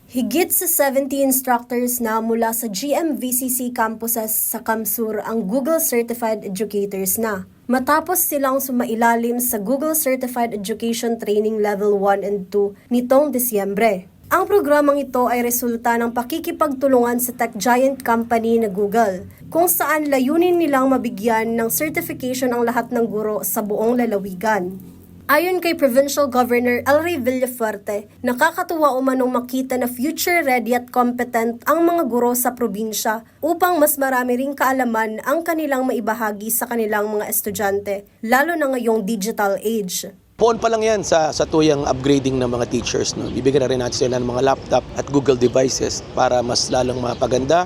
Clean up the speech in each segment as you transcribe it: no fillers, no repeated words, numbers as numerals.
Higit sa 70 instructors na mula sa GMVCC campuses sa Kamsur ang Google Certified Educators na. Matapos silang sumailalim sa Google Certified Education Training Level 1 and 2 nitong Disyembre. Ang programang ito ay resulta ng pakikipagtulungan sa tech giant company na Google, kung saan layunin nilang mabigyan ng certification ang lahat ng guro sa buong lalawigan. Ayon kay Provincial Governor Elray Villafuerte, nakakatuwa umanong makita na future-ready at competent ang mga guro sa probinsya upang mas marami ring kaalaman ang kanilang maibahagi sa kanilang mga estudyante, lalo na ngayong digital age. Poon pa lang yan sa tuyang upgrading ng mga teachers. No? Bibigyan na rin natin sila ng mga laptop at Google devices para mas lalong mapaganda,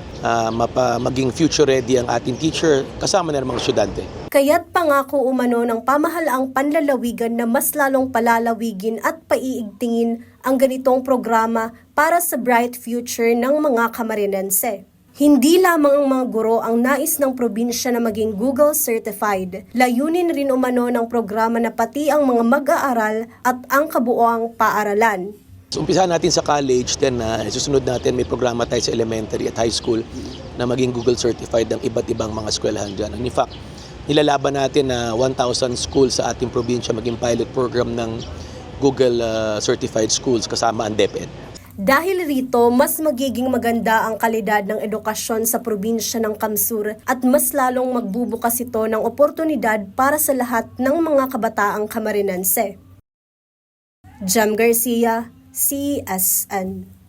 maging future-ready ang ating teacher kasama na ng mga estudyante. Kaya't pangako umano ng pamahalaang panlalawigan na mas lalong palalawigin at paiigtingin ang ganitong programa para sa bright future ng mga Camarinense. Hindi lamang ang mga guro ang nais ng probinsya na maging Google certified. Layunin rin umano ng programa na pati ang mga mag-aaral at ang kabuoang paaralan. So, umpisahan natin sa college, then susunod natin may programa tayo sa elementary at high school na maging Google certified ng iba't ibang mga eskwelahan dyan. In fact, nilalaban natin na 1,000 schools sa ating probinsya maging pilot program ng Google certified schools kasama ang DepEd. Dahil rito, mas magiging maganda ang kalidad ng edukasyon sa probinsya ng Kamsur at mas lalong magbubukas ito ng oportunidad para sa lahat ng mga kabataang Camarinense. Jem Garcia, CSN.